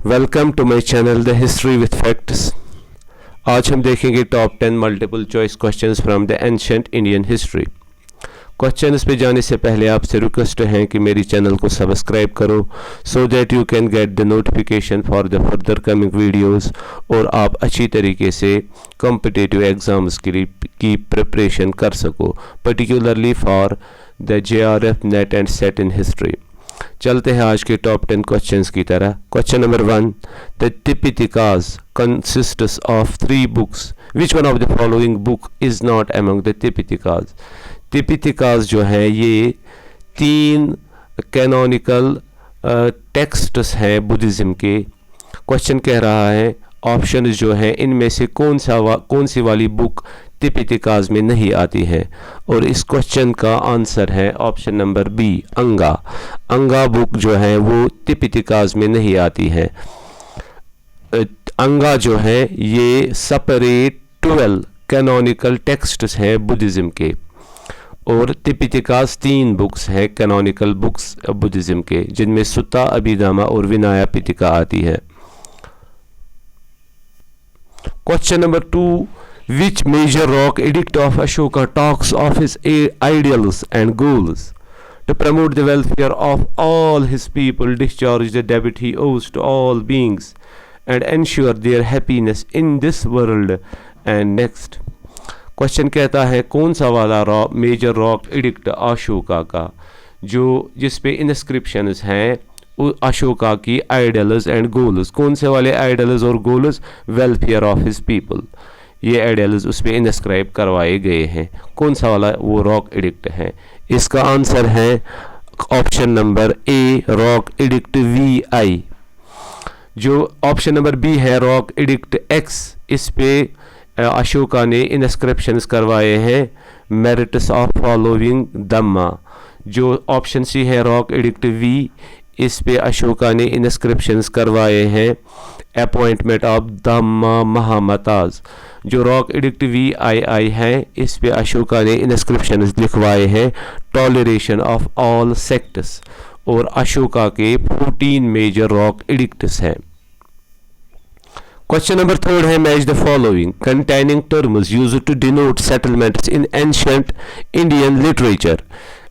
Welcome to my channel the history with facts. आज हम देखेंगे top 10 multiple choice questions from the ancient Indian history. Questions पे जाने से पहले आपसे रिक्वेस्ट है कि मेरी चैनल को सब्सक्राइब करो so that you can get the notification for the further coming videos और आप अच्छी तरीके से कॉम्पिटिटिव एग्जाम्स की प्रिपरेशन कर सको, particularly for the JRF net and set in history. चलते हैं आज के टॉप 10 क्वेश्चंस की तरह। Question number 1, the Tipitakas consists of 3 books. Which one of the following book is not among the Tipitakas? Tipitakas जो है ये 3 कैनोनिकल टेक्स्ट्स हैं बुद्धिज़्म के। क्वेश्चन कह रहा है ऑप्शन जो है इनमें से कौन सी वाली बुक Tipitakas में नहीं आती है, और इस क्वेश्चन का आंसर है ऑप्शन नंबर बी, अंगा। अंगा बुक जो है वो Tipitakas में नहीं आती है। अंगा जो है ये सेपरेट 12 कैनोनिकल टेक्स्ट्स हैं बुद्धिज़्म के, और Tipitakas 3 बुक्स हैं कैनोनिकल बुक्स बुद्धिज़्म के, जिनमें सुत्ता, अभिधामा और विनया पिटका आती है। Question number 2, which major rock edict of Ashoka talks of his ideals and goals to promote the welfare of all his people, discharge the debt he owes to all beings and ensure their happiness in this world and next? Question कहता है कौन सा वाला major rock edict Ashoka का जिस पे inscriptions हैं अशोका की आइडल्स एंड गोल्स। कौन से वाले आइडल्स और goals? Welfare of his people, ये आइडल्स उस पर इंस्क्राइब करवाए गए हैं। कौन सा वाला वो रॉक एडिक्ट है? इसका आंसर है option number A, rock edict VI। जो ऑप्शन नंबर बी है रॉक एडिक्ट X, इस पे अशोका ने इंस्क्रिप्शंस करवाए हैं मेरिट्स ऑफ फॉलोइंग धम्मा। जो ऑप्शन सी है रॉक एडिक्ट V, इस पे अशोका ने इंस्क्रिप्शंस करवाए हैं अपॉइंटमेंट ऑफ धम्मा महामताज। जो रॉक एडिक्ट VII है, इस पे अशोका ने इंस्क्रिप्शंस लिखवाए हैं टॉलरेशन ऑफ ऑल सेक्ट्स, और अशोका के 14 मेजर रॉक एडिक्ट्स हैं। क्वेश्चन नंबर 3 है match the following containing terms used to denote settlements in ancient Indian literature.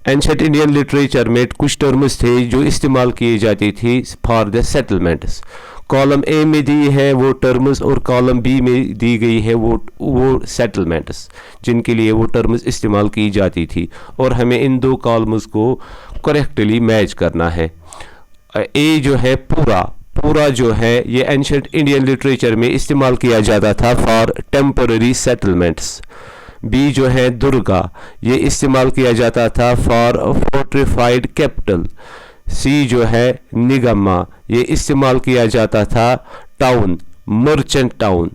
Ancient Indian literature में कुछ टर्म्स थे जो इस्तेमाल किए जाती थी for the settlements. Column A में दी है वो टर्म्स और कॉलम बी में दी गई है वो सेटलमेंट्स जिनके लिए वो टर्म्स इस्तेमाल की जाती थी, और हमें इन 2 कॉलम्स को करेक्टली मैच करना है। ए जो है पूरा जो है ये एंशिएंट इंडियन लिटरेचर में इस्तेमाल किया जाता था फॉर टेम्पररी सेटलमेंट्स। बी जो है दुर्गा, ये इस्तेमाल किया जाता था फॉर फोर्टिफाइड कैपिटल। सी जो है निगमा, ये इस्तेमाल किया जाता था टाउन, मर्चेंट टाउन।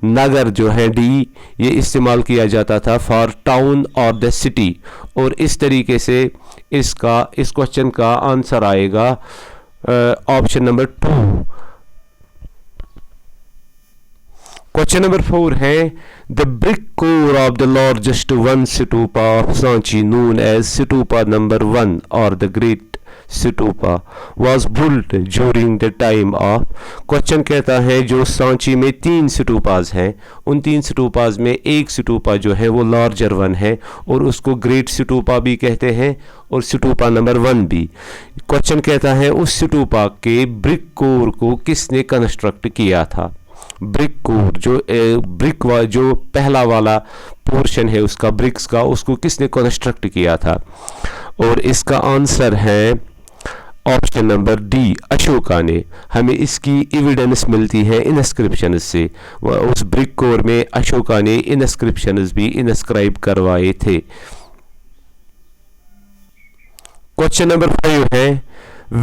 नगर जो है डी, ये इस्तेमाल किया जाता था फॉर टाउन और द सिटी। और इस तरीके से इस क्वेश्चन का आंसर आएगा ऑप्शन नंबर 2। क्वेश्चन नंबर 4 है the brick core of the largest one stupa of Sanchi known as stupa number 1 or the great stupa was built during the time of। Question कहता है जो सांची में 3 stupas हैं, उन 3 stupas में एक stupa जो है वो लार्जर वन है, और उसको ग्रेट stupa भी कहते हैं और stupa नंबर 1 भी। क्वेश्चन कहता है उस stupa के ब्रिक कोर को किसने कंस्ट्रक्ट किया था? ब्रिक कोर जो पहला वाला पोर्शन है उसका ब्रिक्स का, उसको किसने कंस्ट्रक्ट किया था? और इसका आंसर है ऑप्शन नंबर डी, अशोका ने। हमें इसकी एविडेंस मिलती है इंस्क्रिप्शन से। उस ब्रिक कोर में अशोका ने इंस्क्रिप्शन भी इंस्क्राइब करवाए थे। क्वेश्चन नंबर 5 है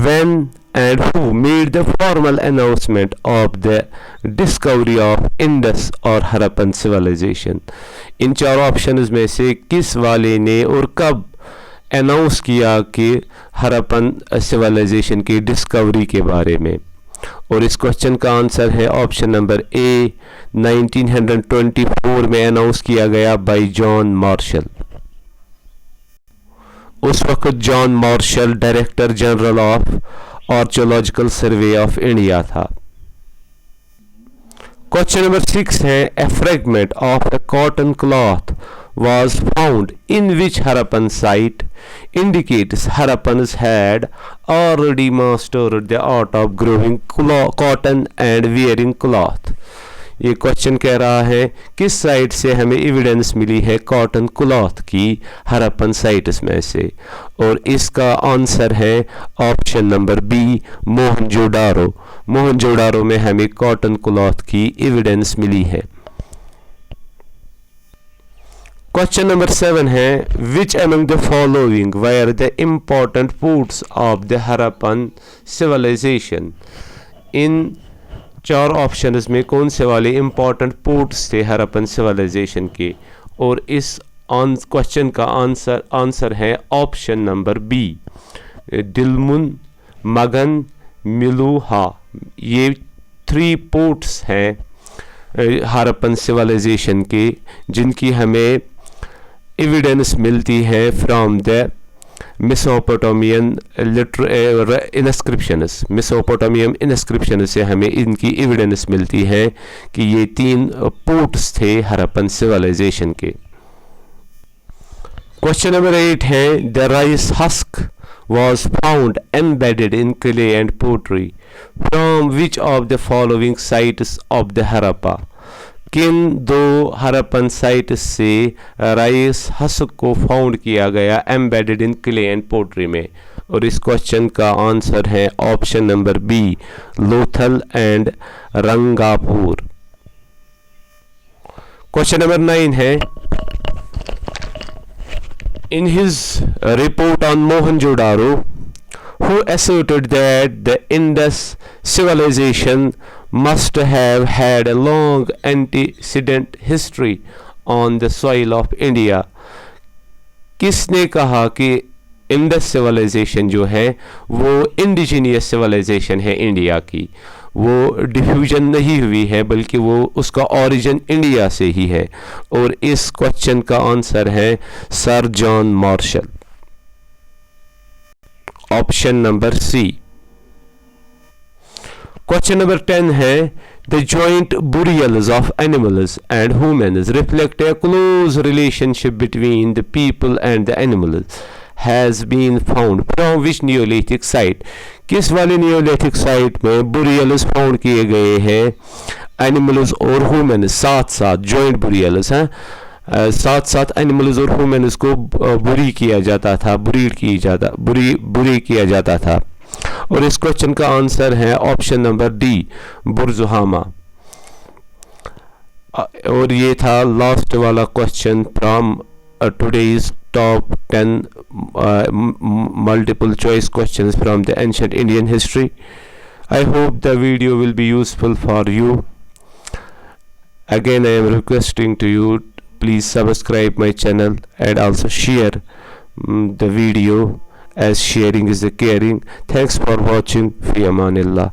when and who made the formal announcement of the discovery of Indus और हरप्पन civilization। इन 4 ऑप्शंस में से किस वाले ने और कब अनाउंस किया कि हरप्पन सिविलाइजेशन की डिस्कवरी के बारे में? और इस क्वेश्चन का आंसर है ऑप्शन नंबर ए, 1924 में अनाउंस किया गया बाय जॉन मार्शल। उस वक्त John Marshall director general of archaeological survey of India था। क्वेश्चन नंबर 6 है a fragment of a cotton cloth was found in which Harappan site indicates Harappans had already mastered the art of growing cotton and wearing cloth. ये question कह रहा है किस site से हमें evidence मिली है कॉटन क्लॉथ की हरप्पन साइट्स में से, और इसका आंसर है option number B Mohenjodaro. Mohenjodaro में हमें कॉटन क्लॉथ की एविडेंस मिली है। क्वेश्चन नंबर 7 है which among the following were the important ports of the Harappan civilization. इन 4 ऑप्शंस में कौन से वाले इंपॉर्टेंट पोर्ट्स थे हरप्पन सिविलाइजेशन के, और इस क्वेश्चन का आंसर है ऑप्शन नंबर बी दिलमुन, मगन, मिलूहा। ये 3 पोर्ट्स हैं हरप्पन सिविलाइजेशन के जिनकी हमें एविडेंस मिलती है from the Mesopotamian inscriptions. Mesopotamian inscription से हमें इनकी एविडेंस मिलती है कि ये 3 पोर्ट्स थे हरप्पन सिविलाइजेशन के। क्वेश्चन नंबर 8 है the rice husk was found embedded in clay and pottery from which of the following sites of the Harappa। किन 2 हरप्पन साइट से राइस हस्क को फाउंड किया गया embedded in clay and pottery में, और इस क्वेश्चन का आंसर है option number B Lothal and Rangpur. Question number 9 है in his report on Mohenjodaro who asserted that the Indus civilization must have had a long antecedent history on the soil of India। किसने कहा कि Indus civilisation जो है वो indigenous civilisation है India की, वो डिफ्यूजन नहीं हुई है बल्कि वो उसका ओरिजिन इंडिया से ही है, और इस क्वेश्चन का आंसर है sir John Marshall, option number C. Question number 10 है the joint burials of animals and humans reflect a close relationship between the people and the animals has been found from which neolithic site। किस वाले Neolithic site में बुरियल्स found किए गए हैं animals और humans साथ साथ, जॉइंट बुरियल्स हैं, साथ साथ एनिमल्स और ह्यूमन्स को बुरी किया जाता था, बुरी किया जाता था, और इस क्वेश्चन का आंसर है ऑप्शन नंबर डी बुरजुहामा। और ये था लास्ट वाला question from today's top 10 multiple choice questions from the ancient Indian history. I hope the video will be useful for you. Again, I am requesting to you, please subscribe my channel and also share the video, as sharing is the caring. Thanks for watching. Fi amanillah.